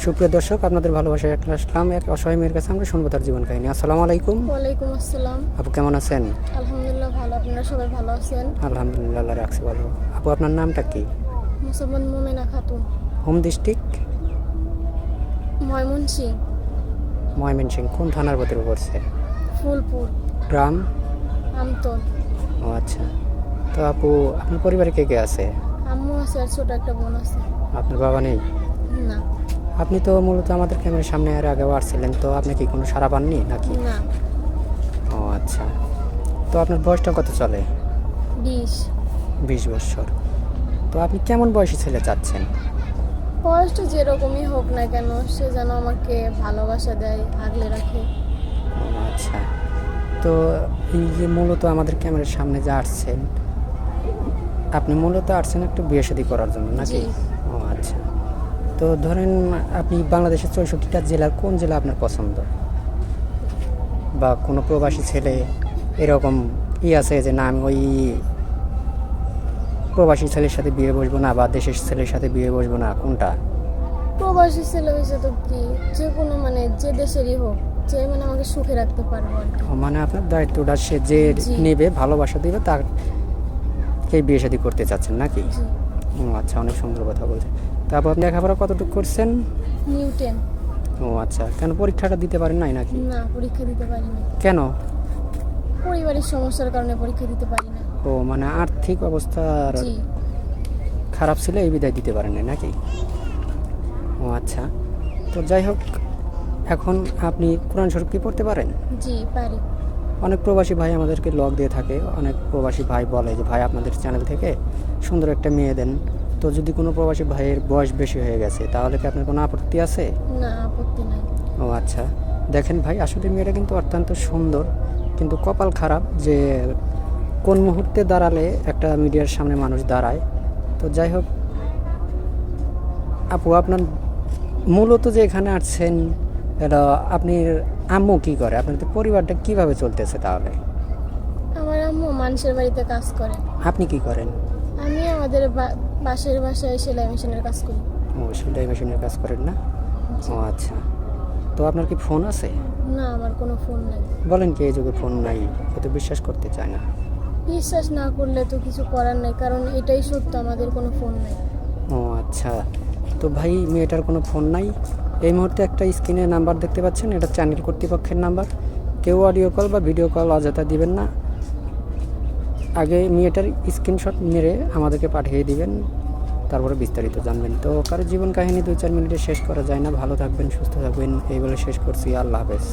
সুপ্রিয় দর্শক, আপনাদের ভালোবাসায় একটা আসলাম এক অসহায় মেয়ের কাছে। আমরা শুনবো তার জীবন কাহিনী। আসসালামু আলাইকুম। ওয়ালাইকুম আসসালাম। আপু কেমন আছেন? আলহামদুলিল্লাহ ভালো, আপনারা সবাই ভালো আছেন? আলহামদুলিল্লাহ, আল্লাহ রাখছে ভালো। আপু আপনার নামটা কি? মুসলমান মোমেনা খাতুন, হোম ডিস্ট্রিক্ট? ময়মনসিং, ময়মনসিংহ। কোন থানার ভিতরে পড়ছে? ফুলপুর, গ্রাম? আমতল। ও আচ্ছা। তো আপু আপনার পরিবারে কে কে আছে? আম্মু আছে আর ছোট একটা বোন আছে। আপনার বাবা নেই? না। আপনি তো মূলত আমাদের ক্যামেরার সামনে আর আগেও আসছিলেন, তো আপনি কি কোনো সাড়া পাননি নাকি? না। ও আচ্ছা। তো আপনার বয়সটা কত চলে? 20। 20 বছর। তো আপনি কেমন বয়সী ছেলে চাচ্ছেন? বয়সটা যেরকমই হোক না কেন, সে যেন আমাকে ভালোবাসা দেয়, আগলে রাখে। ও আচ্ছা। তো এই যে মূলত আমাদের ক্যামেরার সামনে যে আসছেন, আপনি মূলত আসছেন একটু বিয়ে শাদী করার জন্য নাকি? জি। ও আচ্ছা। তো ধরেন আপনি বাংলাদেশের 64টা জেলার কোন জেলা আপনার পছন্দ? বা কোনো প্রবাসী ছেলে এরকম আছে যে না আমি ওই প্রবাসী ছেলের সাথে বিয়ে বসবো না, বা দেশের ছেলের সাথে বিয়ে বসবো না, কোনটা? প্রবাসী ছেলে হয়েছে তো কি, যে কোনো মানে যে দেশেরই হোক, যে মানে আমাকে সুখে রাখতে পারবো আর কি। ও মানে আপনার দায়িত্বটা সে যে জি। নেবে, ভালোবাসা দিবে, তাকেই বিয়ে শাদী করতে চাচ্ছেন নাকি? জি। ও আচ্ছা, অনেক সুন্দর কথা বলছেন। তারপর আপনি লেখাপড়া কতটুকু করছেন? নিউটেন। ও আচ্ছা। কেন পরীক্ষাটা দিতে পারেন নাই নাকি? না, পরীক্ষা দিতে পারি না। কেন? পরিবারের সমস্যার কারণে পরীক্ষা দিতে পারি না। ও মানে আর্থিক অবস্থার জি। খারাপ ছিল, এই বিদায় দিতে পারেন নাই নাকি? ও আচ্ছা। তো যাই হোক, এখন আপনি কোরআন শরীফ কি পড়তে পারেন? জি পারি। অনেক প্রবাসী ভাই আমাদেরকে লগ দিয়ে থাকে, অনেক প্রবাসী ভাই বলে যে ভাই আপনাদের চ্যানেল থেকে সুন্দর একটা মেয়ে দেন। তো যদি কোনো প্রবাসী ভাইয়ের বয়স বেশি হয়ে গেছে, তাহলে কি আপনার কোনো আপত্তি আছে? না, আপত্তি নাই। ও আচ্ছা। দেখেন ভাই, আসলে মেয়েটা কিন্তু অত্যন্ত সুন্দর, কিন্তু কপাল খারাপ যে কোন মুহূর্তে দাঁড়ালে একটা মিডিয়ার সামনে মানুষ দাঁড়ায়। তো যাই হোক আপু, আপনার মূলত যে এখানে আসছেন, এটা আপনার আম্মু কি করে? আপনার তো পরিবারটা কিভাবে চলতেছে তাহলে? আমার আম্মু মানুষের বাড়িতে কাজ করে। আপনি কি করেন? আমি আমাদের পাশের বাসায় সেলাই মেশিনের কাজ করি। ও সেলাই মেশিনের কাজ করেন না? জি। ও আচ্ছা। তো আপনার কি ফোন আছে? না, আমার কোনো ফোন নাই। বলেন কি, এই যুগে ফোন নাই? কেউ তো বিশ্বাস করতে চায় না। বিশ্বাস না করলে তো কিছু করার নাই, কারণ এটাই সত্য, আমাদের কোনো ফোন নাই। ও আচ্ছা। তো ভাই, মেয়েটার কোনো ফোন নাই। এই মুহূর্তে একটা স্ক্রিনে নাম্বার দেখতে পাচ্ছেন, এটা চ্যানেল কর্তৃপক্ষের নাম্বার। কেউ অডিও কল বা ভিডিও কল অযথা দিবেন না। আগে মেয়েটার স্ক্রিনশট মেরে আমাদেরকে পাঠিয়ে দিবেন, তারপরে বিস্তারিত জানবেন। তো কারো জীবন কাহিনী 2-4 মিনিটে শেষ করা যায় না। ভালো থাকবেন, সুস্থ থাকবেন, এই বলে শেষ করছি। আল্লাহ হাফেজ।